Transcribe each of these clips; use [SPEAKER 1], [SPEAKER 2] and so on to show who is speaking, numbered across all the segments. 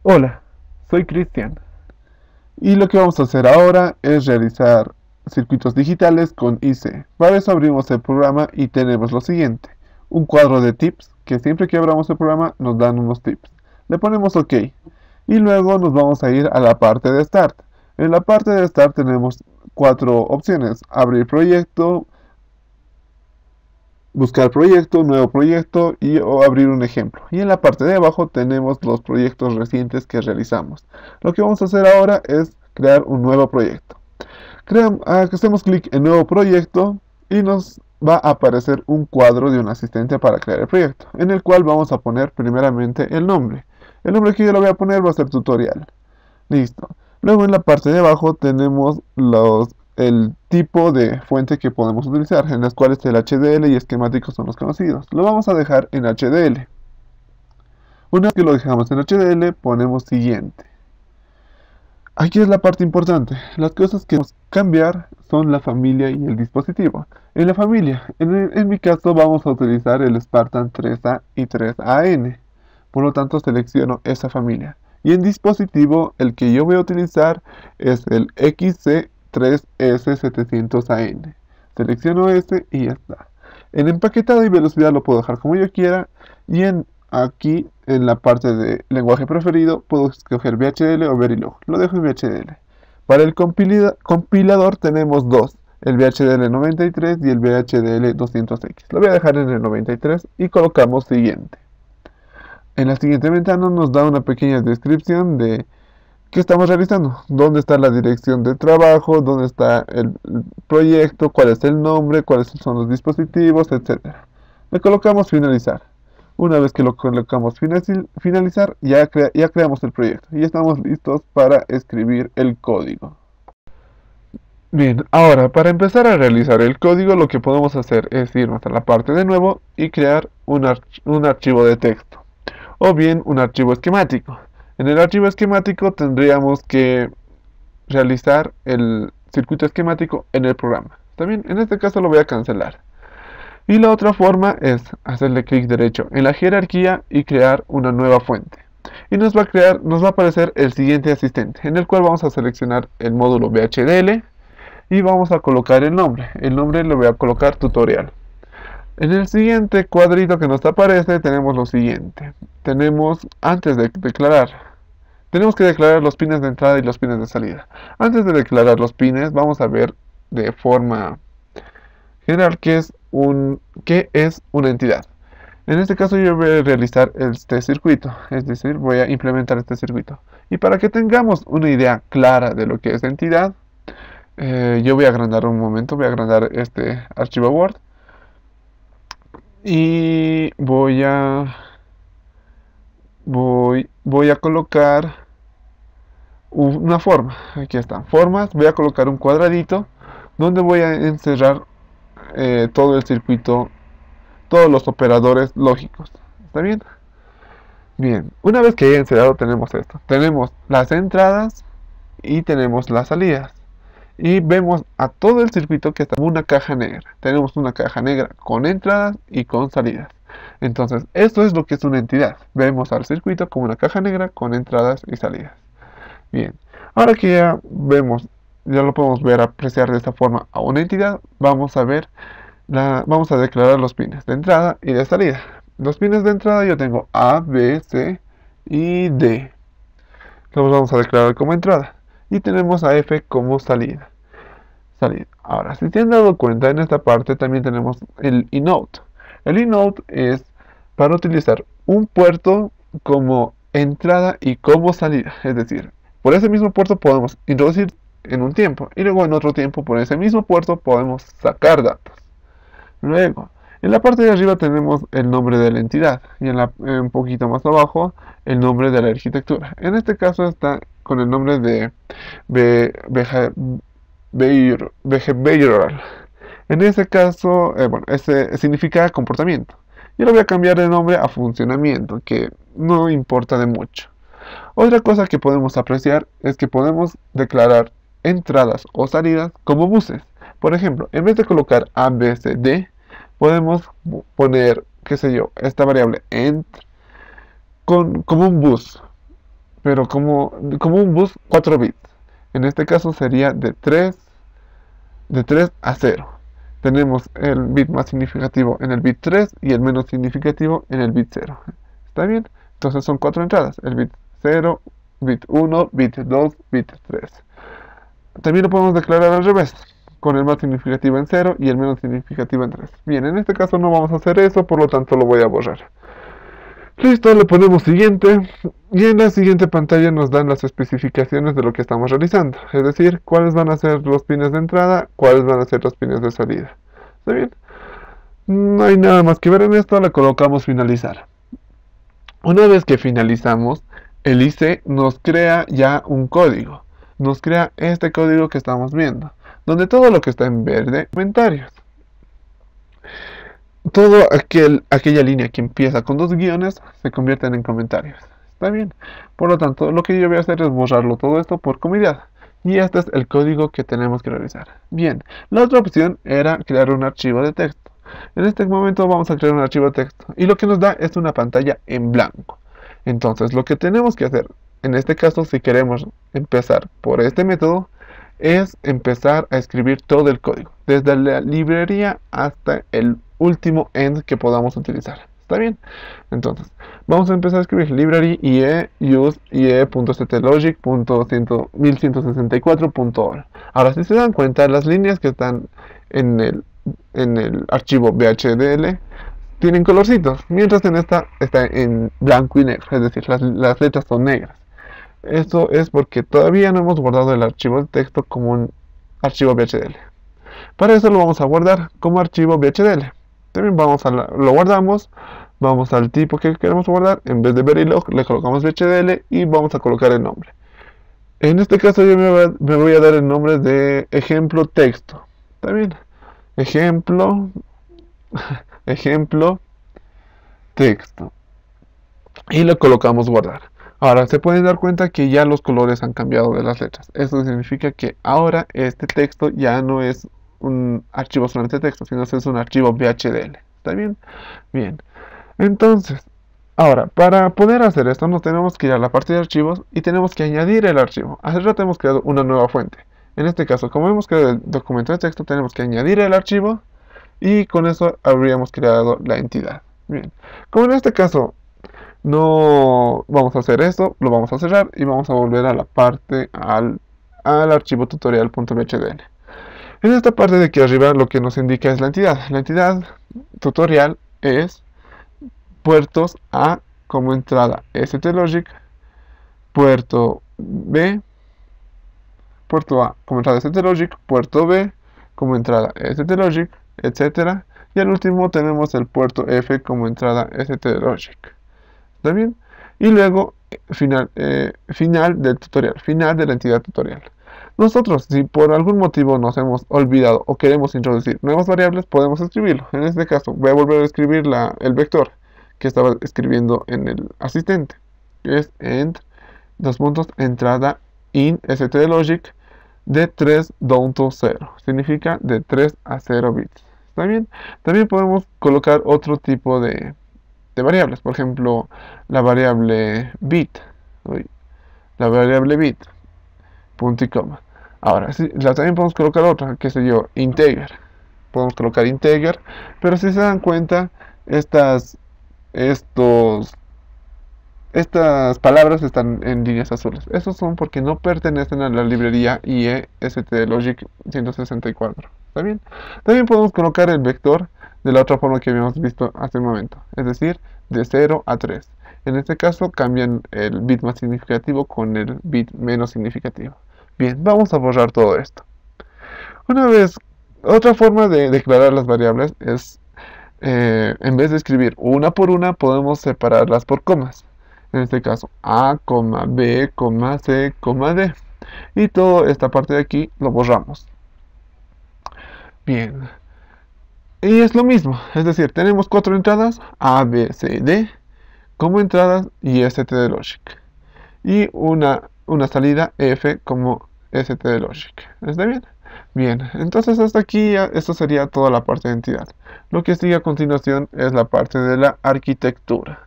[SPEAKER 1] Hola, soy Cristian y lo que vamos a hacer ahora es realizar circuitos digitales con IC. Para eso abrimos el programa y tenemos lo siguiente: un cuadro de tips que siempre que abramos el programa nos dan unos tips. Le ponemos OK y luego nos vamos a ir a la parte de Start. En la parte de Start tenemos cuatro opciones: abrir proyecto, buscar proyecto, nuevo proyecto o abrir un ejemplo. Y en la parte de abajo tenemos los proyectos recientes que realizamos. Lo que vamos a hacer ahora es crear un nuevo proyecto. Hacemos clic en nuevo proyecto y nos va a aparecer un cuadro de un asistente para crear el proyecto, en el cual vamos a poner primeramente el nombre. El nombre que yo le voy a poner va a ser tutorial. Listo. Luego en la parte de abajo tenemos el tipo de fuente que podemos utilizar, en las cuales el HDL y esquemático son los conocidos. Lo vamos a dejar en HDL. Una vez que lo dejamos en HDL, ponemos siguiente. Aquí es la parte importante. Las cosas que vamos a cambiar son la familia y el dispositivo. En la familia, en mi caso vamos a utilizar el Spartan 3A y 3AN. Por lo tanto selecciono esa familia. Y en dispositivo, el que yo voy a utilizar es el XC3S700AN. Selecciono este y ya está. En empaquetado y velocidad lo puedo dejar como yo quiera. Y aquí en la parte de lenguaje preferido puedo escoger VHDL o Verilog. Lo dejo en VHDL. Para el compilador tenemos dos: el VHDL 93 y el VHDL 200X. Lo voy a dejar en el 93 y colocamos siguiente. En la siguiente ventana nos da una pequeña descripción de qué estamos realizando, dónde está la dirección de trabajo, dónde está el proyecto, cuál es el nombre, cuáles son los dispositivos, etc. Le colocamos finalizar. Una vez que lo colocamos finalizar, ya creamos el proyecto y estamos listos para escribir el código. Bien, ahora para empezar a realizar el código, lo que podemos hacer es irnos a la parte de nuevo y crear un archivo de texto, o bien un archivo esquemático. En el archivo esquemático tendríamos que realizar el circuito esquemático en el programa. También en este caso lo voy a cancelar. Y la otra forma es hacerle clic derecho en la jerarquía y crear una nueva fuente. Y nos va a aparecer el siguiente asistente, en el cual vamos a seleccionar el módulo VHDL y vamos a colocar el nombre. El nombre le voy a colocar tutorial. En el siguiente cuadrito que nos aparece tenemos lo siguiente. Antes de declarar, tenemos que declarar los pines de entrada y los pines de salida. Antes de declarar los pines, vamos a ver de forma general qué es una entidad. En este caso yo voy a realizar este circuito, es decir, voy a implementar este circuito. Y para que tengamos una idea clara de lo que es entidad, yo voy a agrandar un momento, voy a agrandar este archivo Word y voy a colocar una forma. Aquí está, formas. Voy a colocar un cuadradito donde voy a encerrar todo el circuito, todos los operadores lógicos. ¿Está bien? Bien, una vez que haya encerrado tenemos esto. Tenemos las entradas y tenemos las salidas. Y vemos a todo el circuito que está en una caja negra. Tenemos una caja negra con entradas y con salidas. Entonces, esto es lo que es una entidad. Vemos al circuito como una caja negra con entradas y salidas. Bien, ahora que ya lo podemos ver, apreciar de esta forma a una entidad, vamos a declarar los pines de entrada y de salida. Los pines de entrada yo tengo A, B, C y D. Los vamos a declarar como entrada. Y tenemos a F como salida. Ahora, si se han dado cuenta, en esta parte también tenemos el inout. El inout es para utilizar un puerto como entrada y como salida. Es decir, por ese mismo puerto podemos introducir en un tiempo y luego en otro tiempo por ese mismo puerto podemos sacar datos. Luego, en la parte de arriba tenemos el nombre de la entidad y un poquito más abajo el nombre de la arquitectura. En este caso está con el nombre de behavioral. En este caso, ese significa comportamiento. Yo le voy a cambiar de nombre a funcionamiento, que no importa de mucho. Otra cosa que podemos apreciar es que podemos declarar entradas o salidas como buses. Por ejemplo, en vez de colocar A, B, C, D, podemos poner, qué sé yo, esta variable ent como un bus. pero como un bus 4 bits. En este caso sería de 3 a 0. Tenemos el bit más significativo en el bit 3 y el menos significativo en el bit 0. ¿Está bien? Entonces son 4 entradas. El bit 0, bit 1, bit 2, bit 3. También lo podemos declarar al revés, con el más significativo en 0 y el menos significativo en 3. Bien, en este caso no vamos a hacer eso, por lo tanto lo voy a borrar. Listo, le ponemos siguiente y en la siguiente pantalla nos dan las especificaciones de lo que estamos realizando, es decir, cuáles van a ser los pines de entrada, cuáles van a ser los pines de salida. ¿Está bien? No hay nada más que ver en esto, le colocamos finalizar. Una vez que finalizamos, el IC nos crea ya un código, nos crea este código que estamos viendo, donde todo lo que está en verde, comentarios. Todo aquella línea que empieza con 2 guiones se convierten en comentarios. ¿Está bien? Por lo tanto, lo que yo voy a hacer es borrarlo todo esto por comodidad. Y este es el código que tenemos que realizar. Bien, la otra opción era crear un archivo de texto. En este momento vamos a crear un archivo de texto. Y lo que nos da es una pantalla en blanco. Entonces, lo que tenemos que hacer, en este caso, si queremos empezar por este método, es empezar a escribir todo el código, desde la librería hasta el último end que podamos utilizar. ¿Está bien? Entonces, vamos a empezar a escribir library IE use IE.stlogic.1164.all. Ahora, si se dan cuenta, las líneas que están en el archivo BHDL tienen colorcitos, mientras en esta está en blanco y negro, es decir, las letras son negras. Esto es porque todavía no hemos guardado el archivo de texto como un archivo VHDL. Para eso lo vamos a guardar como archivo VHDL. También lo guardamos, vamos al tipo que queremos guardar, en vez de Verilog le colocamos VHDL y vamos a colocar el nombre. En este caso yo me voy a dar el nombre de ejemplo texto. ¿Está bien? Ejemplo texto. Y le colocamos guardar. Ahora, se pueden dar cuenta que ya los colores han cambiado de las letras. Eso significa que ahora este texto ya no es un archivo solamente de texto, sino que es un archivo VHDL. ¿Está bien? Bien. Entonces, ahora, para poder hacer esto, nos tenemos que ir a la parte de archivos y tenemos que añadir el archivo. Hace rato hemos creado una nueva fuente. En este caso, como hemos creado el documento de texto, tenemos que añadir el archivo y con eso habríamos creado la entidad. Bien. Como en este caso no vamos a hacer esto, lo vamos a cerrar y vamos a volver a la parte al archivo tutorial.bhdl. En esta parte de aquí arriba lo que nos indica es la entidad. La entidad tutorial es puertos A como entrada STLogic, puerto A como entrada STLogic, puerto B como entrada STLogic, etc. Y al último tenemos el puerto F como entrada STLogic. ¿Está bien? Y luego, final del tutorial, final de la entidad tutorial. Nosotros, si por algún motivo nos hemos olvidado o queremos introducir nuevas variables, podemos escribirlo. En este caso, voy a volver a escribir el vector que estaba escribiendo en el asistente, que es end, entrada in stlogic de 3 down to 0. Significa de 3 a 0 bits. ¿Está bien? También podemos colocar otro tipo de variables, por ejemplo la variable bit, punto y coma. Ahora sí, también podemos colocar otra, que sé yo, integer. Podemos colocar integer, pero si se dan cuenta, estas palabras están en líneas azules. Esos son porque no pertenecen a la librería IE STLogic 164. ¿Está bien? También podemos colocar el vector de la otra forma que habíamos visto hace un momento, es decir, de 0 a 3. En este caso cambian el bit más significativo con el bit menos significativo. Bien, vamos a borrar todo esto. Otra forma de declarar las variables es, en vez de escribir una por una, podemos separarlas por comas. En este caso, A, B, C, D. Y toda esta parte de aquí lo borramos. Bien. Y es lo mismo, es decir, tenemos 4 entradas, A, B, C, D, como entradas y STLogic. Y una salida F como STLogic. ¿Está bien? Bien, entonces hasta aquí esto sería toda la parte de entidad. Lo que sigue a continuación es la parte de la arquitectura.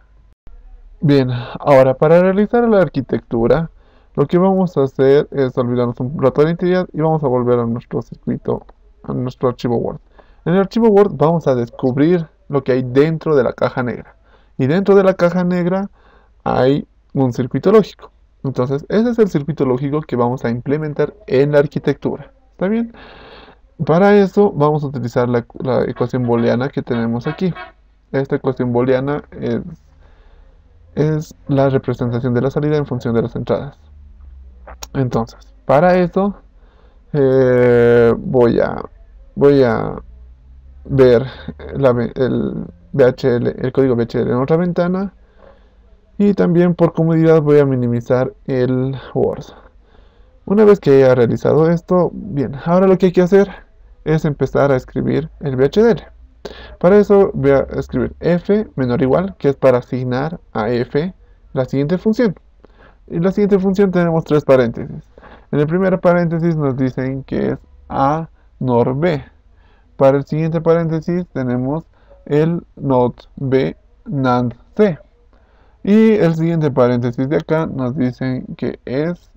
[SPEAKER 1] Bien, ahora para realizar la arquitectura, lo que vamos a hacer es olvidarnos un rato de la identidad y vamos a volver a nuestro circuito, a nuestro archivo Word. En el archivo Word vamos a descubrir lo que hay dentro de la caja negra. Y dentro de la caja negra hay un circuito lógico. Entonces, ese es el circuito lógico que vamos a implementar en la arquitectura. ¿Está bien? Para eso vamos a utilizar la ecuación booleana que tenemos aquí. Esta ecuación booleana es la representación de la salida en función de las entradas. Entonces, para eso voy a ver el VHL, el código VHL en otra ventana, y también por comodidad voy a minimizar el Word. Una vez que haya realizado esto, bien, ahora lo que hay que hacer es empezar a escribir el VHDL. Para eso voy a escribir f menor igual, que es para asignar a f la siguiente función. Y la siguiente función tenemos tres paréntesis. En el primer paréntesis nos dicen que es a nor b. Para el siguiente paréntesis tenemos el not b nand c. Y el siguiente paréntesis de acá nos dicen que es,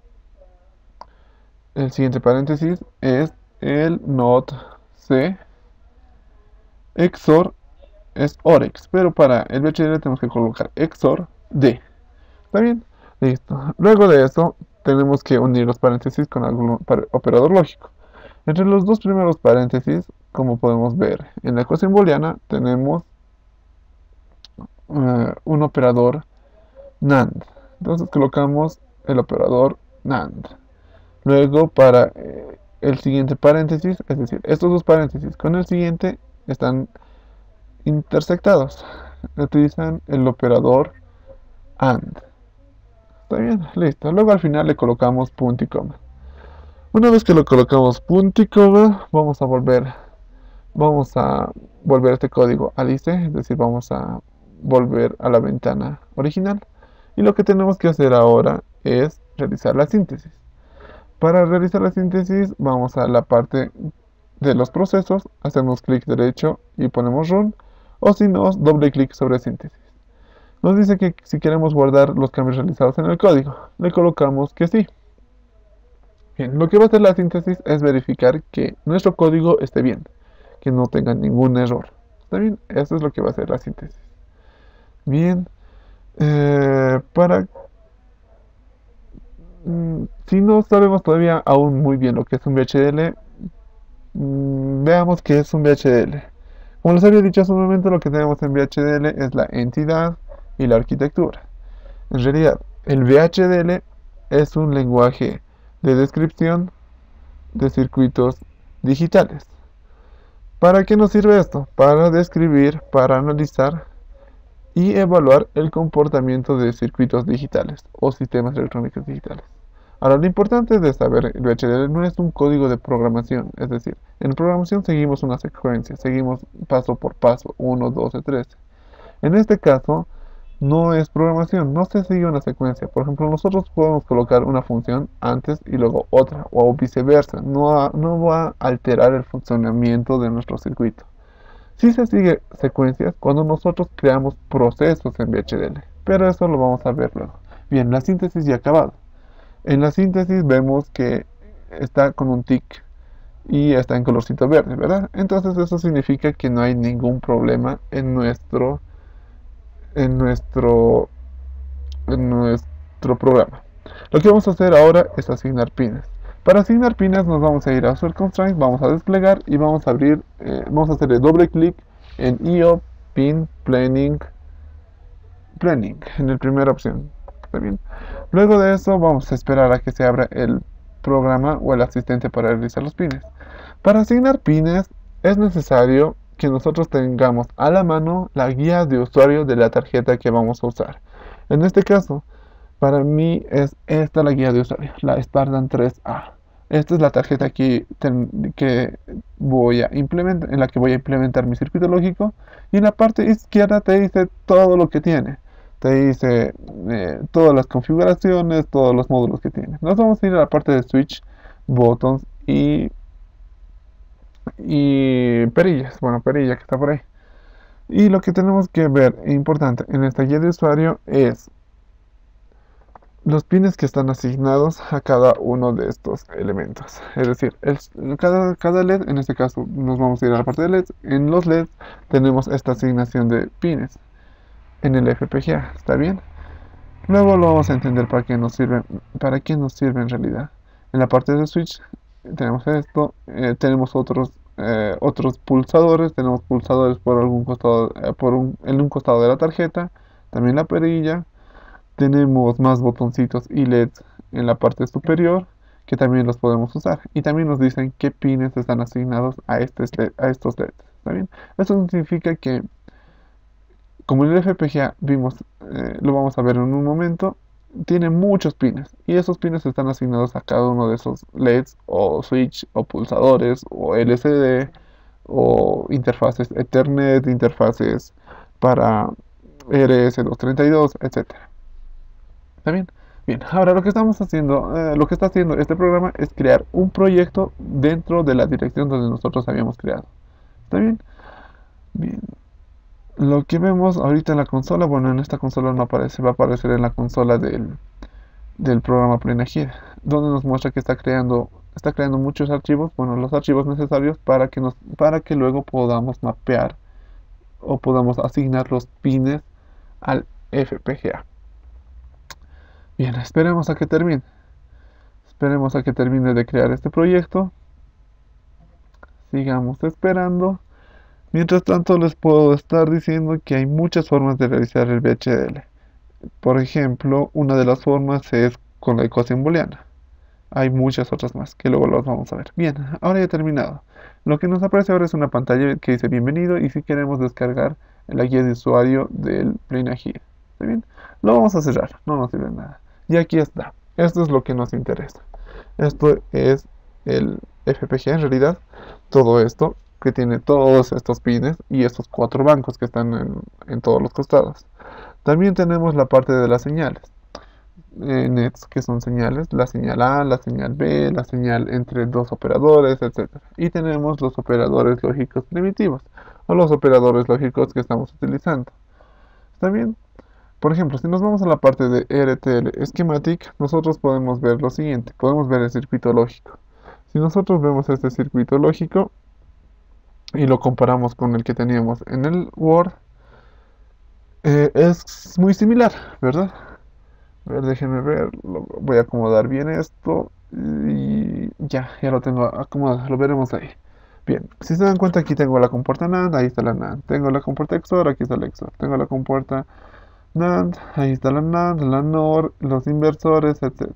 [SPEAKER 1] el siguiente paréntesis es el not c XOR es OREX, pero para el VHDL tenemos que colocar XOR D. ¿Está bien? Listo. Luego de eso, tenemos que unir los paréntesis con algún operador lógico. Entre los dos primeros paréntesis, como podemos ver en la ecuación booleana, tenemos un operador NAND. Entonces colocamos el operador NAND. Luego para el siguiente paréntesis, es decir, estos dos paréntesis con el siguiente están intersectados. Utilizan el operador AND. Está bien, listo. Luego al final le colocamos punto y coma. Una vez que lo colocamos punto y coma, vamos a volver este código al IC, es decir, vamos a volver a la ventana original. Y lo que tenemos que hacer ahora es realizar la síntesis. Para realizar la síntesis, vamos a la parte de los procesos, hacemos clic derecho y ponemos run, o si no, doble clic sobre síntesis. Nos dice que si queremos guardar los cambios realizados en el código, le colocamos que sí. Bien, lo que va a hacer la síntesis es verificar que nuestro código esté bien, que no tenga ningún error. ¿Está bien? Eso es lo que va a hacer la síntesis. Bien, si no sabemos todavía aún muy bien lo que es un VHDL, veamos qué es un VHDL. Como les había dicho hace un momento, lo que tenemos en VHDL es la entidad y la arquitectura. En realidad, el VHDL es un lenguaje de descripción de circuitos digitales. ¿Para qué nos sirve esto? Para describir, para analizar y evaluar el comportamiento de circuitos digitales o sistemas electrónicos digitales. Ahora, lo importante de saber el VHDL no es un código de programación, es decir, en programación seguimos una secuencia, seguimos paso por paso, 1, 2, 3. En este caso, no es programación, no se sigue una secuencia. Por ejemplo, nosotros podemos colocar una función antes y luego otra, o viceversa. No va a alterar el funcionamiento de nuestro circuito. Sí se sigue secuencias cuando nosotros creamos procesos en VHDL, pero eso lo vamos a ver luego. Bien, la síntesis ya acabado. En la síntesis vemos que está con un tick y está en colorcito verde, ¿verdad? Entonces eso significa que no hay ningún problema en nuestro programa. Lo que vamos a hacer ahora es asignar pines. Para asignar pines nos vamos a ir a User Constraints, vamos a desplegar y vamos a abrir, vamos a hacerle doble clic en IO Pin Planning, en la primera opción. ¿Está bien? Luego de eso vamos a esperar a que se abra el programa o el asistente para realizar los pines. Para asignar pines es necesario que nosotros tengamos a la mano la guía de usuario de la tarjeta que vamos a usar. En este caso, para mí es esta la guía de usuario, la Spartan 3A. Esta es la tarjeta que voy a implementar, en la que voy a implementar mi circuito lógico. Y en la parte izquierda te dice todo lo que tiene. Te dice todas las configuraciones, todos los módulos que tiene. Nos vamos a ir a la parte de switch, buttons y perillas. Bueno, perilla que está por ahí. Y lo que tenemos que ver, importante, en esta guía de usuario es los pines que están asignados a cada uno de estos elementos. Es decir, cada LED, en este caso nos vamos a ir a la parte de LEDs. En los LEDs tenemos esta asignación de pines en el FPGA, ¿está bien? Luego lo vamos a entender para qué nos sirve en realidad. En la parte de switch tenemos esto, tenemos otros pulsadores, tenemos pulsadores por algún costado, en un costado de la tarjeta, también la perilla. Tenemos más botoncitos y LEDs en la parte superior que también los podemos usar. Y también nos dicen qué pines están asignados a estos LEDs. ¿Está bien? Eso significa que, como en el FPGA vimos, lo vamos a ver en un momento, tiene muchos pines. Y esos pines están asignados a cada uno de esos LEDs o switch o pulsadores o LCD o interfaces Ethernet, interfaces para RS232, etcétera. ¿Está bien? Bien, ahora lo que estamos haciendo, lo que está haciendo este programa es crear un proyecto dentro de la dirección donde nosotros habíamos creado. ¿Está bien? Bien. Lo que vemos ahorita en la consola, bueno, en esta consola no aparece, va a aparecer en la consola del programa PlenaGID, donde nos muestra que está creando muchos archivos, bueno, los archivos necesarios para que luego podamos mapear o podamos asignar los pines al FPGA. Bien, esperemos a que termine. Esperemos a que termine de crear este proyecto. Sigamos esperando. Mientras tanto, les puedo estar diciendo que hay muchas formas de realizar el VHDL. Por ejemplo, una de las formas es con la ecuación booleana. Hay muchas otras más, que luego las vamos a ver. Bien, ahora ya he terminado. Lo que nos aparece ahora es una pantalla que dice bienvenido y si queremos descargar la guía de usuario del PlenaGID. ¿Está bien? Lo vamos a cerrar, no nos sirve nada. Y aquí está. Esto es lo que nos interesa. Esto es el FPGA en realidad. Todo esto que tiene todos estos pines y estos 4 bancos que están en todos los costados. También tenemos la parte de las señales. Nets, que son señales, la señal A, la señal B, la señal entre dos operadores, etc. Y tenemos los operadores lógicos primitivos, o los operadores lógicos que estamos utilizando. ¿Está bien? Por ejemplo, si nos vamos a la parte de RTL Schematic, nosotros podemos ver lo siguiente, podemos ver el circuito lógico. Si nosotros vemos este circuito lógico y lo comparamos con el que teníamos en el Word, es muy similar, ¿verdad? A ver, déjenme ver, voy a acomodar bien esto y ya lo tengo acomodado, lo veremos ahí. Bien, si se dan cuenta aquí tengo la compuerta NAND, ahí está la NAND. Tengo la compuerta XOR, aquí está el XOR. Tengo la compuerta NAND, ahí está la NAND, la NOR, los inversores, etc.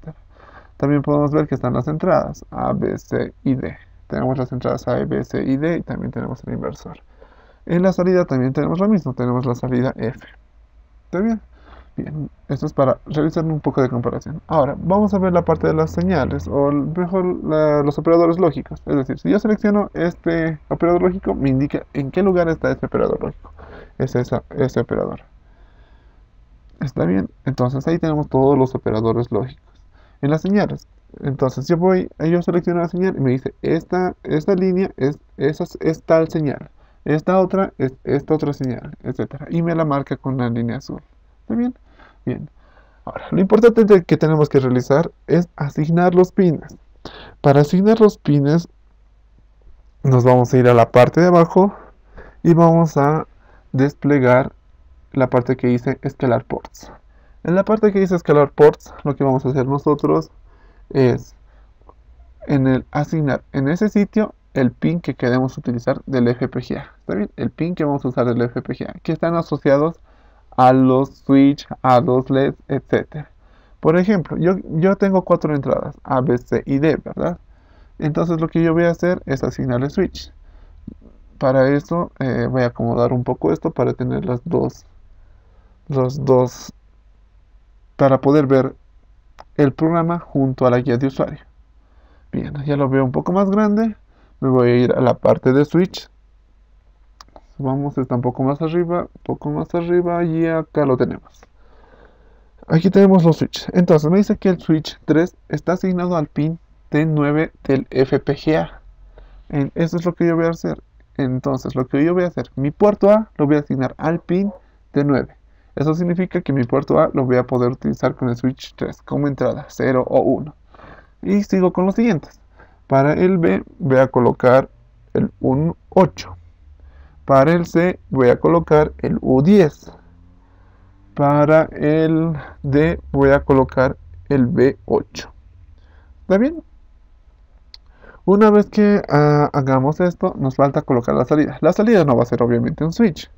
[SPEAKER 1] También podemos ver que están las entradas A, B, C y D. Tenemos las entradas A, B, C y D y también tenemos el inversor. En la salida también tenemos lo mismo, tenemos la salida F. ¿Está bien? Bien, esto es para realizar un poco de comparación. Ahora, vamos a ver la parte de las señales, o mejor los operadores lógicos. Es decir, si yo selecciono este operador lógico, me indica en qué lugar está este operador lógico. Es ese operador. ¿Está bien? Entonces ahí tenemos todos los operadores lógicos. En las señales, entonces yo selecciono la señal y me dice, esta línea es tal señal. Esta otra es esta otra señal, etc. Y me la marca con una línea azul. ¿Está bien? Bien. Ahora, lo importante que tenemos que realizar es asignar los pines. Para asignar los pines, nos vamos a ir a la parte de abajo y vamos a desplegar la parte que dice escalar ports. En la parte que dice escalar ports, lo que vamos a hacer nosotros es asignar en ese sitio el pin que queremos utilizar del FPGA. ¿Está bien? El pin que vamos a usar del FPGA, que están asociados a los switch, a los LEDs, etc. Por ejemplo, yo tengo 4 entradas, A, B, C y D, ¿verdad? Entonces lo que yo voy a hacer es asignarle switch. Para eso voy a acomodar un poco esto para tener los dos, para poder ver el programa junto a la guía de usuario. Bien, ya lo veo un poco más grande. Me voy a ir a la parte de switch. Vamos, está un poco más arriba y acá lo tenemos. Aquí tenemos los switches. Entonces me dice que el switch 3 está asignado al pin T9 del FPGA. Eso es lo que yo voy a hacer. Entonces lo que yo voy a hacer, mi puerto A lo voy a asignar al pin de 9. Eso significa que mi puerto A lo voy a poder utilizar con el switch 3 como entrada 0 o 1. Y sigo con los siguientes. Para el B voy a colocar el 8. Para el C voy a colocar el U10. Para el D voy a colocar el B8. ¿Está bien? Una vez que hagamos esto, nos falta colocar la salida. La salida no va a ser obviamente un switch,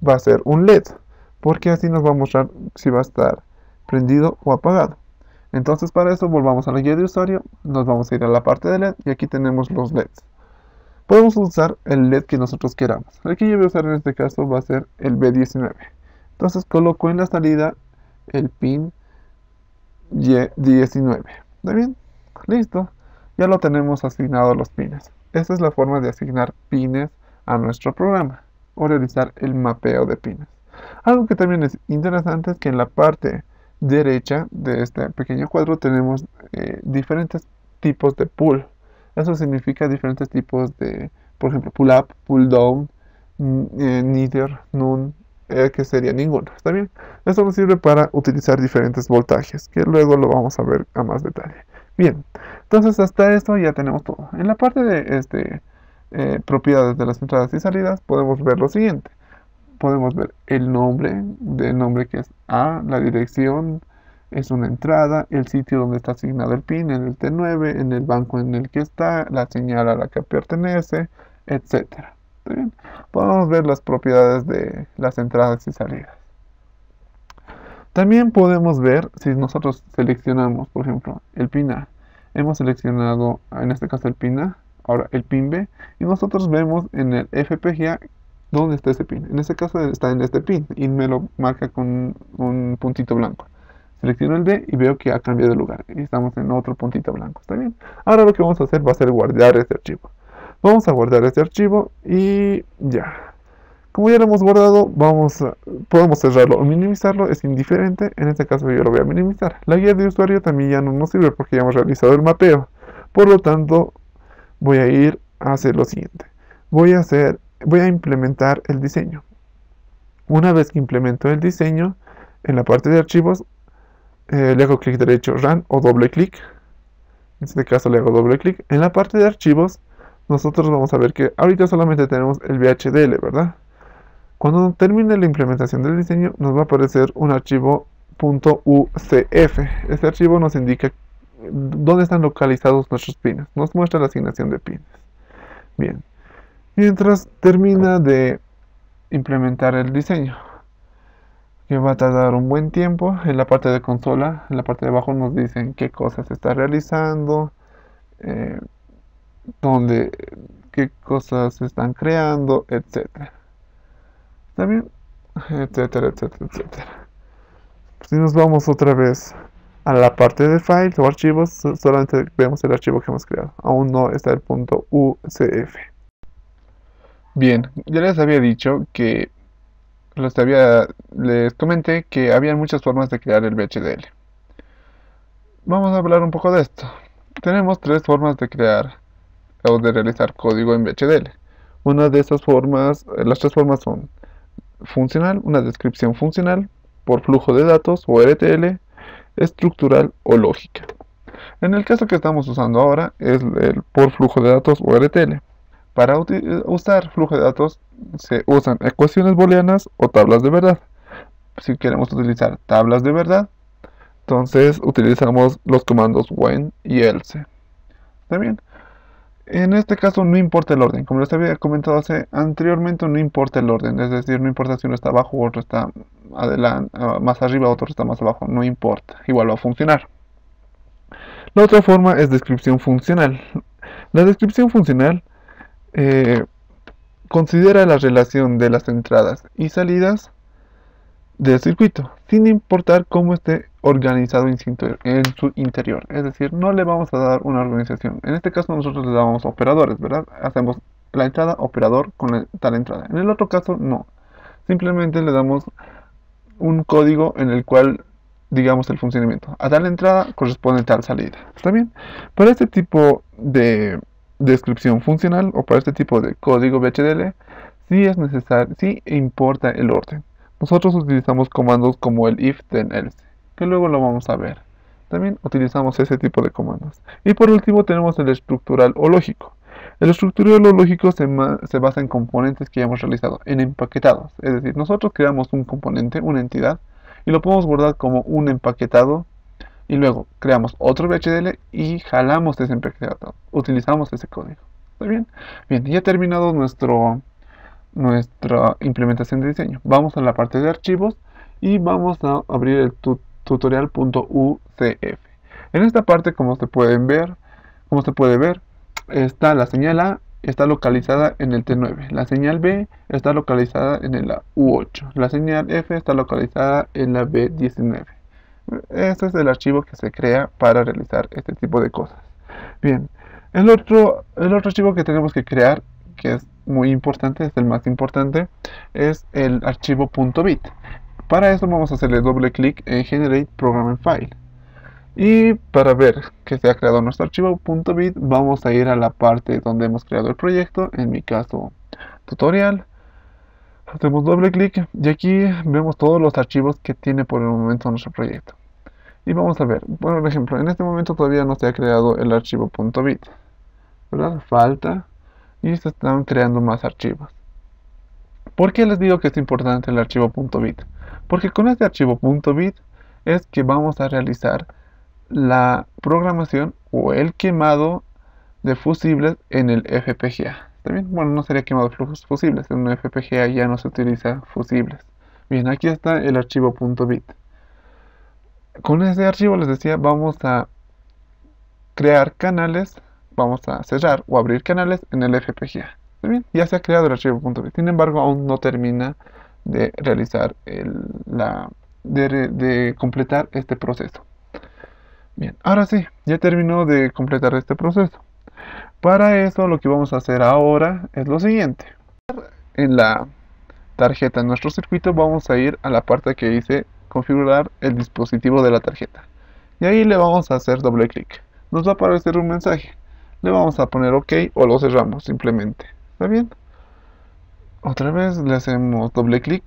[SPEAKER 1] va a ser un LED, porque así nos va a mostrar si va a estar prendido o apagado. Entonces para eso volvamos a la guía de usuario, nos vamos a ir a la parte de LED y aquí tenemos los LEDs. Podemos usar el LED que nosotros queramos. El que yo voy a usar en este caso va a ser el B19. Entonces coloco en la salida el pin Y19. ¿Está bien? Listo. Ya lo tenemos asignado a los pines. Esta es la forma de asignar pines a nuestro programa o realizar el mapeo de pines. Algo que también es interesante es que en la parte derecha de este pequeño cuadro tenemos diferentes tipos de pull. Eso significa diferentes tipos de, por ejemplo, pull up, pull down, neither, none, que sería ninguno. ¿Está bien? Esto nos sirve para utilizar diferentes voltajes, que luego lo vamos a ver a más detalle. Bien, entonces hasta esto ya tenemos todo. En la parte de propiedades de las entradas y salidas podemos ver lo siguiente. Podemos ver el nombre que es A, la dirección es una entrada, el sitio donde está asignado el pin, en el T9, en el banco en el que está, la señal a la que pertenece, etc. ¿Está bien? Podemos ver las propiedades de las entradas y salidas. También podemos ver si nosotros seleccionamos, por ejemplo, el pin A. Hemos seleccionado, en este caso el pin A, ahora el pin B, y nosotros vemos en el FPGA dónde está ese pin. En este caso está en este pin y me lo marca con un puntito blanco. Selecciono el D y veo que ha cambiado de lugar y estamos en otro puntito blanco. ¿Está bien? Ahora lo que vamos a hacer va a ser guardar este archivo. Vamos a guardar este archivo y ya. Como ya lo hemos guardado, podemos cerrarlo o minimizarlo, es indiferente. En este caso yo lo voy a minimizar. La guía de usuario también ya no nos sirve porque ya hemos realizado el mapeo. Por lo tanto, voy a ir a hacer lo siguiente. Voy a implementar el diseño. Una vez que implemento el diseño, en la parte de archivos, le hago clic derecho Run o doble clic. En este caso le hago doble clic. En la parte de archivos, nosotros vamos a ver que ahorita solamente tenemos el VHDL, ¿verdad? Cuando termine la implementación del diseño, nos va a aparecer un archivo .ucf. Este archivo nos indica dónde están localizados nuestros pines. Nos muestra la asignación de pines. Bien. Mientras termina de implementar el diseño, que va a tardar un buen tiempo. En la parte de consola, en la parte de abajo nos dicen qué cosas se está realizando, qué cosas se están creando, etcétera. ¿Está bien? Etcétera, etcétera, etcétera. Si nos vamos otra vez a la parte de files o archivos, solamente vemos el archivo que hemos creado. Aún no está el .ucf. Bien, ya les había dicho que les comenté que había muchas formas de crear el VHDL. Vamos a hablar un poco de esto. Tenemos tres formas de crear o de realizar código en VHDL. Una de esas formas, las tres formas son funcional, una descripción funcional, por flujo de datos o RTL, estructural o lógica. En el caso que estamos usando ahora es el por flujo de datos o RTL. Para usar flujo de datos se usan ecuaciones booleanas o tablas de verdad. Si queremos utilizar tablas de verdad, entonces utilizamos los comandos when y else. ¿Está bien? En este caso no importa el orden, como les había comentado anteriormente, no importa el orden, es decir, no importa si uno está abajo o otro está más arriba, otro está más abajo, no importa, igual va a funcionar. La otra forma es descripción funcional. La descripción funcional considera la relación de las entradas y salidas del circuito, sin importar cómo esté organizado en su interior. Es decir, no le vamos a dar una organización. En este caso nosotros le damos operadores, ¿verdad? Hacemos la entrada operador con tal entrada. En el otro caso, no. Simplemente le damos un código en el cual digamos el funcionamiento. A tal entrada corresponde tal salida. ¿Está bien? Para este tipo de descripción funcional o para este tipo de código VHDL, sí es necesario, sí importa el orden. Nosotros utilizamos comandos como el if then else, que luego lo vamos a ver. También utilizamos ese tipo de comandos. Y por último tenemos el estructural o lógico. El estructural o lógico se basa en componentes que ya hemos realizado, en empaquetados. Es decir, nosotros creamos un componente, una entidad, y lo podemos guardar como un empaquetado, y luego creamos otro VHDL y jalamos ese empaquetado. Utilizamos ese código. ¿Está bien? Bien, ya ha terminado nuestra implementación de diseño. Vamos a la parte de archivos y vamos a abrir el tutorial.ucf. En esta parte, como se puede ver, está la señal A, está localizada en el T9. La señal B está localizada en la U8. La señal F está localizada en la B19. Este es el archivo que se crea para realizar este tipo de cosas. Bien, el otro archivo que tenemos que crear, que es muy importante, es el más importante, es el archivo .bit. Para eso vamos a hacerle doble clic en Generate Programming File. Y para ver que se ha creado nuestro archivo .bit, vamos a ir a la parte donde hemos creado el proyecto, en mi caso tutorial. Hacemos doble clic y aquí vemos todos los archivos que tiene por el momento nuestro proyecto. Y vamos a ver, por ejemplo, en este momento todavía no se ha creado el archivo .bit, ¿verdad? Falta y se están creando más archivos. ¿Por qué les digo que es importante el archivo .bit? Porque con este archivo .bit es que vamos a realizar la programación o el quemado de fusibles en el FPGA. ¿Está bien? Bueno, no sería quemado de fusibles, en un FPGA ya no se utiliza fusibles. Bien, aquí está el archivo .bit. Con ese archivo, les decía, vamos a crear canales, vamos a cerrar o abrir canales en el FPGA. ¿Está bien? Ya se ha creado el archivo .bit. Sin embargo, aún no termina de realizar de completar este proceso. Bien, ahora sí, ya terminó de completar este proceso. Para eso lo que vamos a hacer ahora es lo siguiente. En la tarjeta de nuestro circuito vamos a ir a la parte que dice configurar el dispositivo de la tarjeta. Y ahí le vamos a hacer doble clic. Nos va a aparecer un mensaje. Le vamos a poner OK o lo cerramos simplemente. ¿Está bien? Otra vez le hacemos doble clic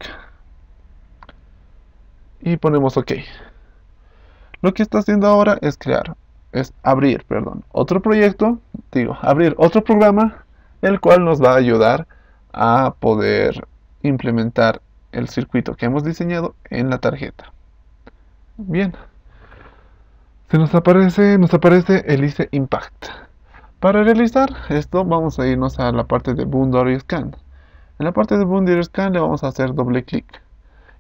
[SPEAKER 1] y ponemos OK. Lo que está haciendo ahora es abrir otro proyecto, abrir otro programa, el cual nos va a ayudar a poder implementar el circuito que hemos diseñado en la tarjeta. Bien, nos aparece el IC Impact. Para realizar esto vamos a irnos a la parte de Boundary Scan. En la parte de Boundary Scan le vamos a hacer doble clic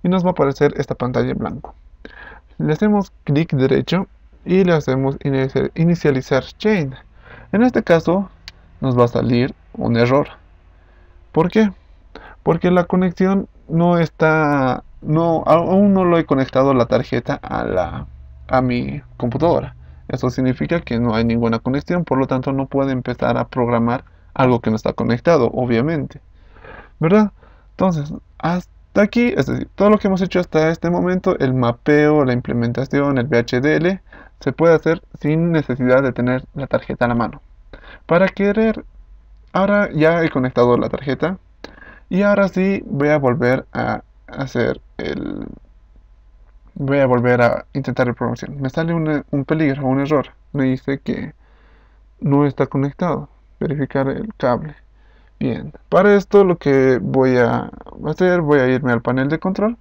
[SPEAKER 1] y nos va a aparecer esta pantalla en blanco. Le hacemos clic derecho y le hacemos inicializar chain. En este caso nos va a salir un error. ¿Por qué? Porque la conexión aún no lo he conectado la tarjeta a mi computadora. Eso significa que no hay ninguna conexión, por lo tanto no puede empezar a programar algo que no está conectado, obviamente, ¿verdad? Entonces, hasta aquí, es decir, todo lo que hemos hecho hasta este momento, el mapeo, la implementación, el VHDL, se puede hacer sin necesidad de tener la tarjeta a la mano. Ahora ya he conectado la tarjeta y ahora sí voy a volver a intentar la programación. Me sale un peligro, un error. Me dice que no está conectado. Verificar el cable. Bien, para esto lo que voy a hacer, voy a irme al panel de control.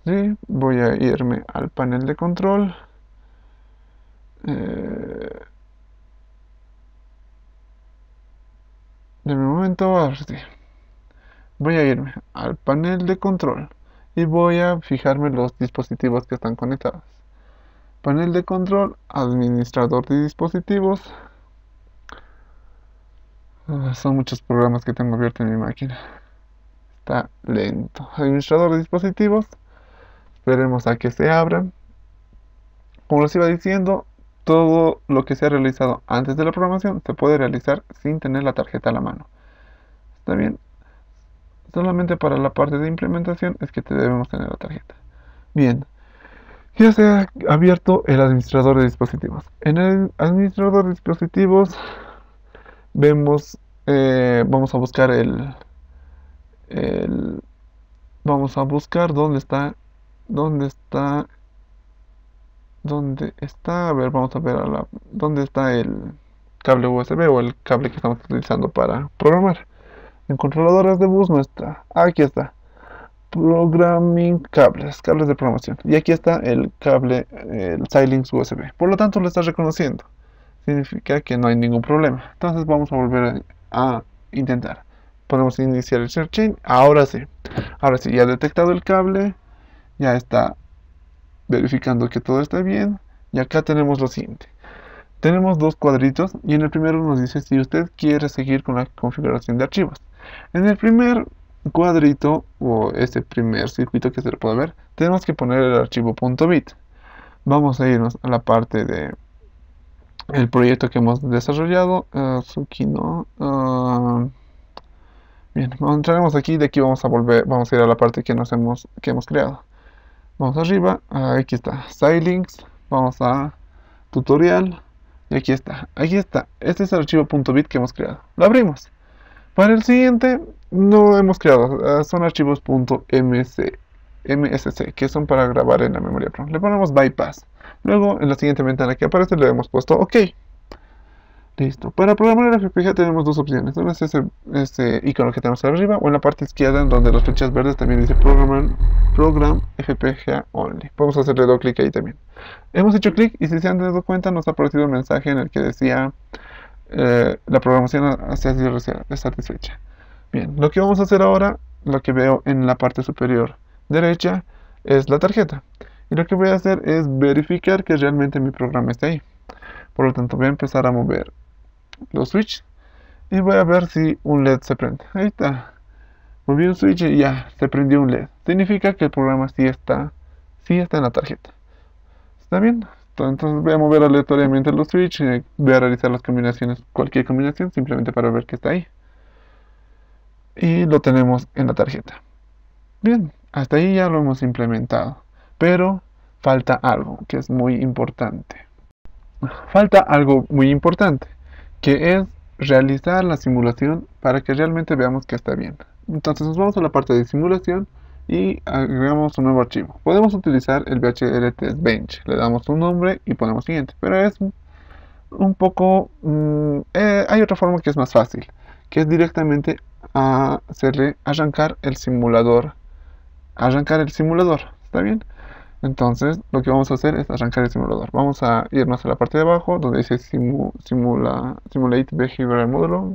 [SPEAKER 1] Sí, voy a irme al panel de control. De momento, ahora sí. Voy a irme al panel de control y voy a fijarme los dispositivos que están conectados. Panel de control, administrador de dispositivos. Son muchos programas que tengo abiertos en mi máquina. Está lento. Administrador de dispositivos. Esperemos a que se abran. Como les iba diciendo, todo lo que se ha realizado antes de la programación se puede realizar sin tener la tarjeta a la mano. ¿Está bien? Solamente para la parte de implementación es que debemos tener la tarjeta. Bien. Ya se ha abierto el administrador de dispositivos. En el administrador de dispositivos vemos, vamos a buscar vamos a buscar dónde está, a ver, vamos a ver dónde está el cable USB o el cable que estamos utilizando para programar. En controladores de bus no está, aquí está. Programming cables de programación. Y aquí está el cable, el Xilinx USB. Por lo tanto, lo está reconociendo. Significa que no hay ningún problema. Entonces vamos a volver a intentar. Podemos iniciar el share chain. Ahora sí, ya ha detectado el cable. Ya está verificando que todo está bien. Y acá tenemos lo siguiente. Tenemos dos cuadritos y en el primero nos dice si usted quiere seguir con la configuración de archivos. En el primer cuadrito o este primer circuito que se le puede ver, tenemos que poner el archivo .bit. Vamos a irnos a la parte de el proyecto que hemos desarrollado. Tsukino. Bien, entraremos aquí. De aquí vamos a ir a la parte que hemos creado. Vamos arriba, aquí está Xilinx. Vamos a tutorial. Y aquí está. Este es el archivo .bit que hemos creado. Lo abrimos. Para el siguiente no hemos creado, son archivos .msc, que son para grabar en la memoria RAM. Le ponemos bypass. Luego en la siguiente ventana que aparece le hemos puesto OK. Listo. Para programar el FPGA tenemos dos opciones. Una es ese icono que tenemos arriba, o en la parte izquierda en donde las flechas verdes también dice Program FPGA Only. Podemos hacerle doble clic ahí también. Hemos hecho clic y si se han dado cuenta nos ha aparecido un mensaje en el que decía la programación se ha sido satisfecha. Bien, lo que vamos a hacer ahora, lo que veo en la parte superior derecha, es la tarjeta. Y lo que voy a hacer es verificar que realmente mi programa está ahí. Por lo tanto, voy a empezar a mover los switches y voy a ver si un LED se prende. Ahí está. Moví un switch y ya, se prendió un LED. Significa que el programa sí está en la tarjeta. ¿Está bien? Entonces voy a mover aleatoriamente los switches, voy a realizar las combinaciones, cualquier combinación, simplemente para ver que está ahí. Y lo tenemos en la tarjeta. Bien, hasta ahí ya lo hemos implementado. Pero falta algo que es muy importante. Que es realizar la simulación para que realmente veamos que está bien. Entonces nos vamos a la parte de simulación y agregamos un nuevo archivo. Podemos utilizar el VHL Test Bench, le damos un nombre y ponemos siguiente, pero es un poco hay otra forma que es más fácil, que es directamente a hacerle arrancar el simulador, ¿está bien? Entonces lo que vamos a hacer es arrancar el simulador. Vamos a irnos a la parte de abajo donde dice Simulate Behavioral Módulo,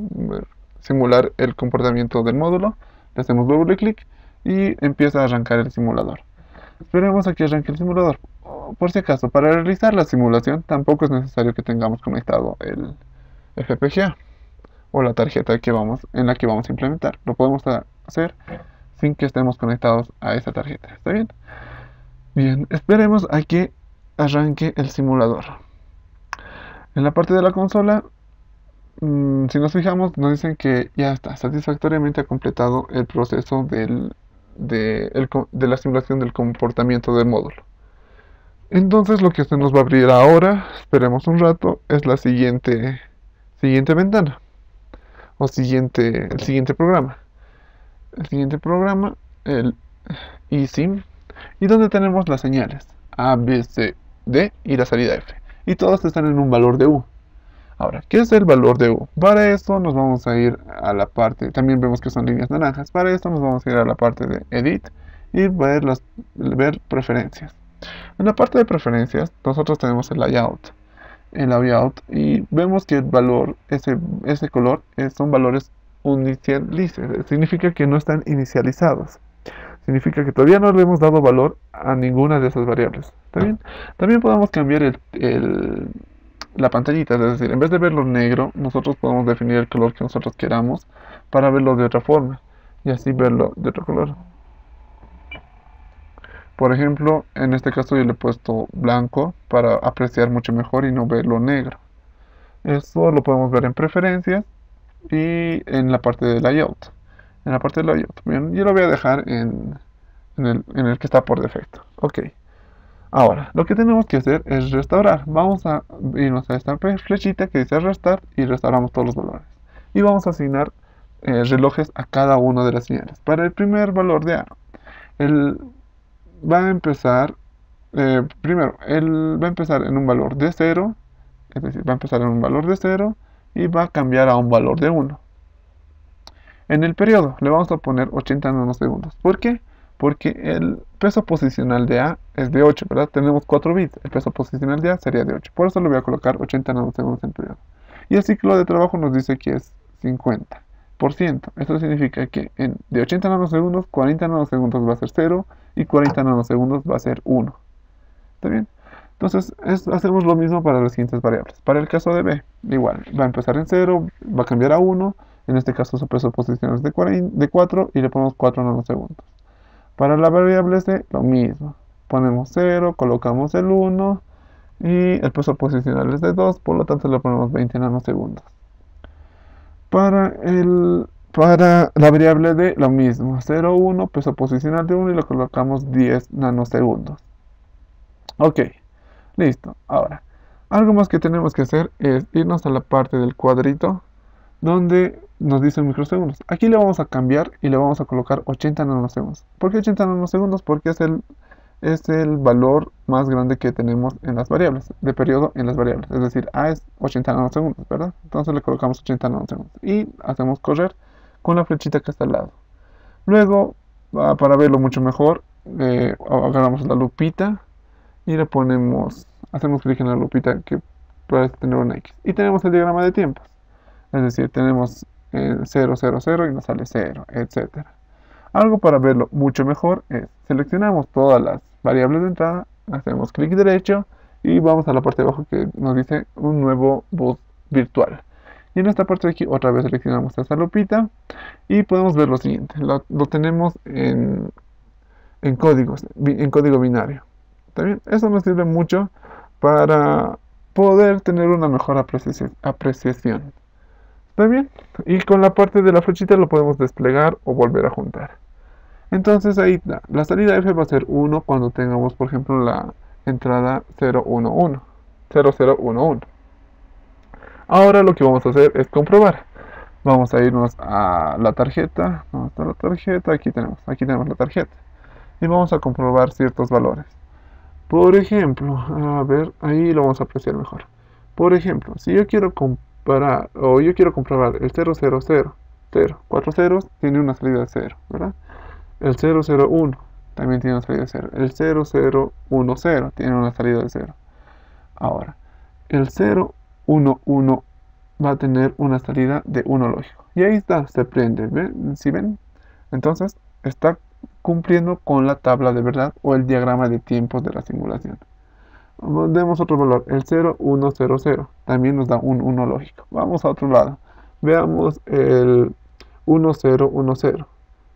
[SPEAKER 1] simular el comportamiento del módulo. Le hacemos doble clic y empieza a arrancar el simulador. Esperemos a que arranque el simulador. Por si acaso, para realizar la simulación tampoco es necesario que tengamos conectado el FPGA o la tarjeta en la que vamos a implementar. Lo podemos hacer sin que estemos conectados a esa tarjeta. ¿Está bien? Bien, esperemos a que arranque el simulador. En la parte de la consola, si nos fijamos, nos dicen que ya está, satisfactoriamente ha completado el proceso de la simulación del comportamiento del módulo. Entonces lo que se nos va a abrir ahora, esperemos un rato, es la siguiente ventana. O el siguiente programa. El siguiente programa, el eSIM. Y donde tenemos las señales A, B, C, D y la salida F. Y todas están en un valor de U. Ahora, ¿qué es el valor de U? Para esto nos vamos a ir a la parte, también vemos que son líneas naranjas. Para esto nos vamos a ir a la parte de Edit y ver preferencias. En la parte de preferencias, nosotros tenemos el layout. Y vemos que el valor, ese color, son valores inicializados. Significa que no están inicializados. Significa que todavía no le hemos dado valor a ninguna de esas variables. ¿Está bien? También podemos cambiar la pantallita, es decir, en vez de verlo negro, nosotros podemos definir el color que nosotros queramos para verlo de otra forma y así verlo de otro color. Por ejemplo, en este caso yo le he puesto blanco para apreciar mucho mejor y no verlo negro. Eso lo podemos ver en preferencias y en la parte de layout. Bien, yo lo voy a dejar en el que está por defecto. Ok. Ahora, lo que tenemos que hacer es restaurar. Vamos a irnos a esta flechita que dice restart y restauramos todos los valores. y vamos a asignar relojes a cada una de las señales. Para el primer valor de A, él va a empezar, primero, él va a empezar en un valor de 0, es decir, va a empezar en un valor de 0 y va a cambiar a un valor de 1. En el periodo le vamos a poner 80 nanosegundos. ¿Por qué? Porque el peso posicional de A es de 8, ¿verdad? Tenemos 4 bits, el peso posicional de A sería de 8. Por eso le voy a colocar 80 nanosegundos en periodo. Y el ciclo de trabajo nos dice que es 50%. Esto significa que de 80 nanosegundos, 40 nanosegundos va a ser 0 y 40 nanosegundos va a ser 1. ¿Está bien? Entonces, hacemos lo mismo para las siguientes variables. Para el caso de B, igual, va a empezar en 0, va a cambiar a 1. En este caso su peso posicional es de 4 y le ponemos 4 nanosegundos. Para la variable C, lo mismo. Ponemos 0, colocamos el 1 y el peso posicional es de 2, por lo tanto le ponemos 20 nanosegundos. Para la variable D, lo mismo. 0, 1, peso posicional de 1 y le colocamos 10 nanosegundos. Ok, listo. Ahora, algo más que tenemos que hacer es irnos a la parte del cuadrito donde nos dice microsegundos. Aquí le vamos a cambiar y le vamos a colocar 80 nanosegundos. ¿Por qué 80 nanosegundos? Porque es el valor más grande que tenemos en las variables, de periodo en las variables. Es decir, A es 80 nanosegundos, ¿verdad? Entonces le colocamos 80 nanosegundos y hacemos correr con la flechita que está al lado. Luego, para verlo mucho mejor, agarramos la lupita y le ponemos, hacemos clic en la lupita que parece tener una X. Y tenemos el diagrama de tiempos. Es decir, tenemos 0, 0, 0 y nos sale 0, etc. Algo para verlo mucho mejor es, seleccionamos todas las variables de entrada, hacemos clic derecho y vamos a la parte de abajo que nos dice un nuevo bus virtual. Y en esta parte de aquí otra vez seleccionamos esta lupita y podemos ver lo siguiente. Lo tenemos en código binario. ¿Está bien? Eso nos sirve mucho para poder tener una mejor apreciación. ¿Está bien? Y con la parte de la flechita lo podemos desplegar o volver a juntar. Entonces ahí la salida F va a ser 1 cuando tengamos, por ejemplo, la entrada 011. 0011. Ahora lo que vamos a hacer es comprobar. Vamos a irnos a la tarjeta. ¿Dónde está la tarjeta? Aquí tenemos la tarjeta. Y vamos a comprobar ciertos valores. Por ejemplo, a ver, ahí lo vamos a apreciar mejor. Por ejemplo, si yo quiero comparar, o yo quiero comprobar el 000, 4 ceros, tiene una salida de 0, ¿verdad? El 001 también tiene una salida de 0. El 0010 tiene una salida de 0. Ahora, el 011 va a tener una salida de 1 lógico. Y ahí está, se prende, ¿ven? ¿Sí ven? Entonces, está cumpliendo con la tabla de verdad o el diagrama de tiempos de la simulación. Demos otro valor, el 0100 también nos da un 1 lógico. Vamos a otro lado, veamos el 1010.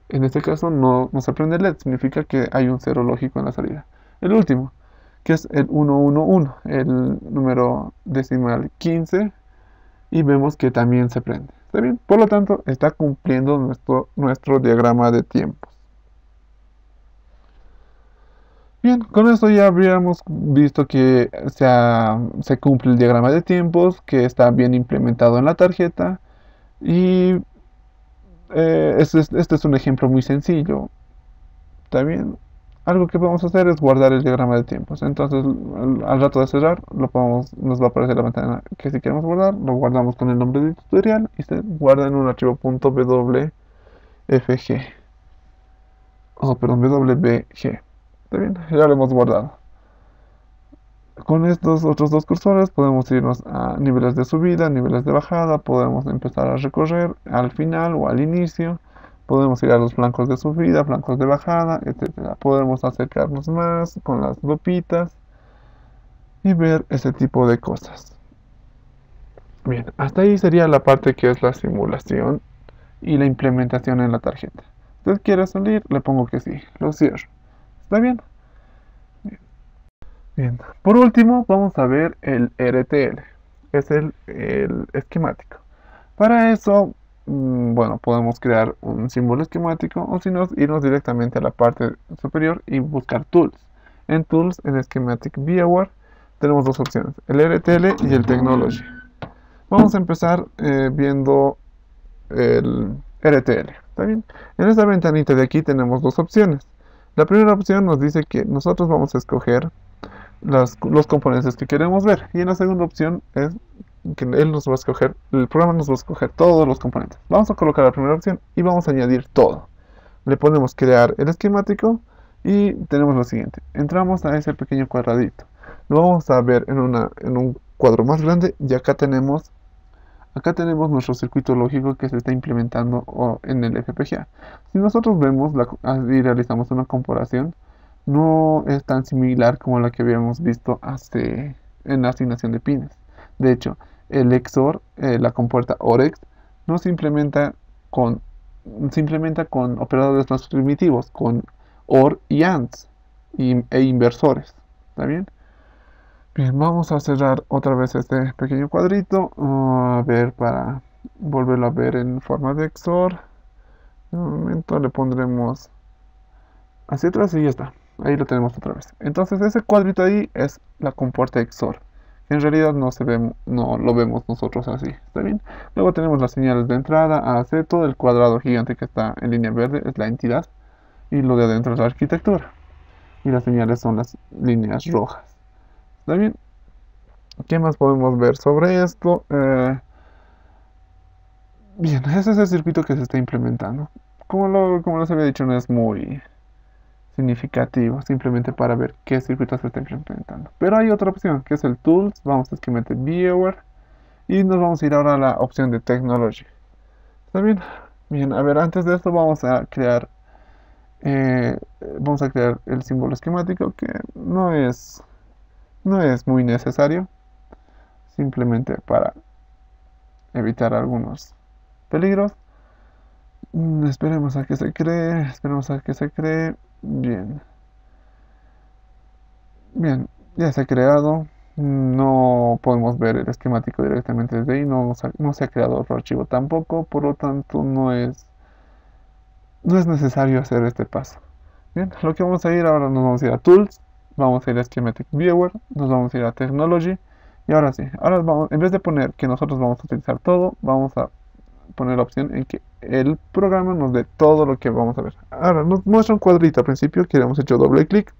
[SPEAKER 1] En este caso no se prende el LED, significa que hay un 0 lógico en la salida. El último, que es el 111, el número decimal 15, y vemos que también se prende. ¿Está bien? Por lo tanto, está cumpliendo nuestro diagrama de tiempos. Bien, con esto ya habríamos visto que se cumple el diagrama de tiempos, que está bien implementado en la tarjeta y este es un ejemplo muy sencillo. ¿Está bien? Algo que podemos hacer es guardar el diagrama de tiempos. Entonces, al rato de cerrar, nos va a aparecer la ventana que si queremos guardar, lo guardamos con el nombre del tutorial y se guarda en un archivo .wfg. WBG. ¿Está bien? Ya lo hemos guardado. Con estos otros dos cursores podemos irnos a niveles de subida, niveles de bajada, podemos empezar a recorrer al final o al inicio, podemos ir a los flancos de subida, flancos de bajada, etc. Podemos acercarnos más con las lupitas y ver ese tipo de cosas. Bien, hasta ahí sería la parte que es la simulación y la implementación en la tarjeta. Si usted quiere salir, le pongo que sí, lo cierro. ¿Está bien? Bien. Por último, vamos a ver el RTL. Es el esquemático. Para eso, bueno, podemos crear un símbolo esquemático o si no, irnos directamente a la parte superior y buscar Tools. En Tools, en Schematic Viewer, tenemos dos opciones, el RTL y el Technology. Vamos a empezar viendo el RTL. ¿Está bien? En esta ventanita de aquí tenemos dos opciones. La primera opción nos dice que nosotros vamos a escoger los componentes que queremos ver. Y en la segunda opción es que él nos va a escoger, el programa nos va a escoger todos los componentes. Vamos a colocar la primera opción y vamos a añadir todo. Le ponemos crear el esquemático y tenemos lo siguiente. Entramos a ese pequeño cuadradito. Lo vamos a ver en un cuadro más grande y acá tenemos nuestro circuito lógico que se está implementando en el FPGA. Si nosotros vemos y realizamos una comparación, no es tan similar como la que habíamos visto en la asignación de pines. De hecho, el XOR, la compuerta OREX, no se implementa con operadores más primitivos, con OR y ANDs e inversores. ¿Está bien? Bien, vamos a cerrar otra vez este pequeño cuadrito. A ver, para volverlo a ver en forma de XOR. De momento le pondremos hacia atrás y ya está. Ahí lo tenemos otra vez. Entonces ese cuadrito ahí es la compuerta XOR. En realidad no lo vemos nosotros así. ¿Está bien? Luego tenemos las señales de entrada, AC, todo el cuadrado gigante que está en línea verde es la entidad. Y lo de adentro es la arquitectura. Y las señales son las líneas rojas. ¿Está bien? ¿Qué más podemos ver sobre esto? Bien, ese es el circuito que se está implementando. Como les había dicho, no es muy significativo, simplemente para ver qué circuito se está implementando. Pero hay otra opción, que es el Tools. Vamos a esquemática Viewer y nos vamos a ir ahora a la opción de Technology. ¿Está bien? Bien, a ver, antes de esto vamos a crear el símbolo esquemático, que no es muy necesario, simplemente para evitar algunos peligros. Esperemos a que se cree. Bien, ya se ha creado. No podemos ver el esquemático directamente desde ahí, no se ha creado otro archivo tampoco, por lo tanto no es necesario hacer este paso. Bien, lo que vamos a ir ahora, nos vamos a ir a Tools, vamos a ir a Schematic Viewer, nos vamos a ir a Technology, y ahora sí, en vez de poner que nosotros vamos a utilizar todo, vamos a poner la opción en que el programa nos dé todo lo que vamos a ver. Ahora nos muestra un cuadrito al principio que le hemos hecho doble clic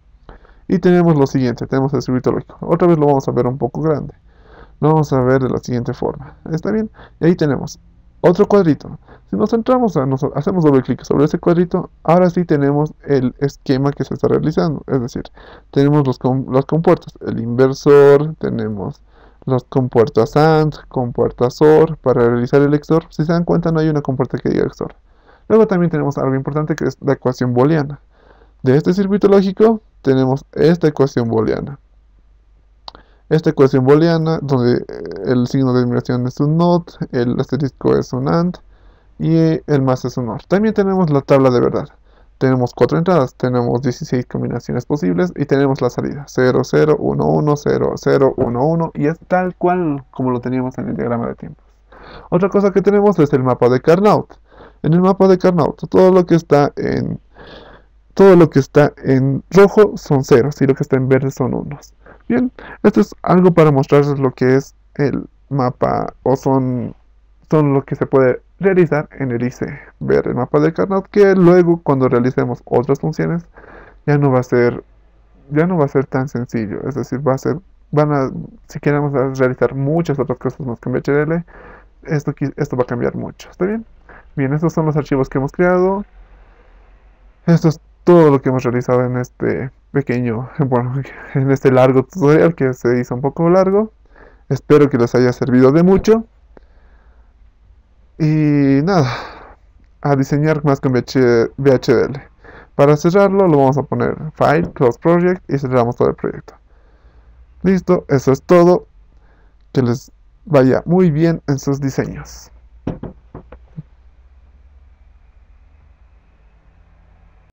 [SPEAKER 1] y tenemos lo siguiente, tenemos el circuito lógico. Otra vez lo vamos a ver un poco grande. Lo vamos a ver de la siguiente forma. ¿Está bien? Y ahí tenemos otro cuadrito. Si nos centramos hacemos doble clic sobre ese cuadrito, ahora sí tenemos el esquema que se está realizando. Es decir, tenemos las compuertas, el inversor, tenemos las compuertas AND, compuertas OR, para realizar el XOR. Si se dan cuenta, no hay una compuerta que diga XOR. Luego también tenemos algo importante, que es la ecuación booleana. De este circuito lógico tenemos esta ecuación booleana. Esta ecuación booleana, donde el signo de admiración es un NOT, el asterisco es un AND y el más es un OR. También tenemos la tabla de verdad. Tenemos 4 entradas, tenemos 16 combinaciones posibles y tenemos la salida 0, 0, 1, 1, 0, 0, 1, 1, y es tal cual como lo teníamos en el diagrama de tiempos. Otra cosa que tenemos es el mapa de Carnot. En el mapa de Carnot, todo lo que está en rojo son ceros y lo que está en verde son unos. Bien, esto es algo para mostrarles lo que es el mapa, o son lo que se puede realizar en el IC. Ver el mapa de Carnot, que luego cuando realicemos otras funciones ya no va a ser tan sencillo. Es decir, si queremos realizar muchas otras cosas más que en VHDL, esto va a cambiar mucho. ¿Está bien? Bien, estos son los archivos que hemos creado. Esto es todo lo que hemos realizado en este en este largo tutorial que se hizo un poco largo. Espero que les haya servido de mucho. Y nada, a diseñar más con VHDL. Para cerrarlo lo vamos a poner File, Close Project y cerramos todo el proyecto. Listo, eso es todo. Que les vaya muy bien en sus diseños.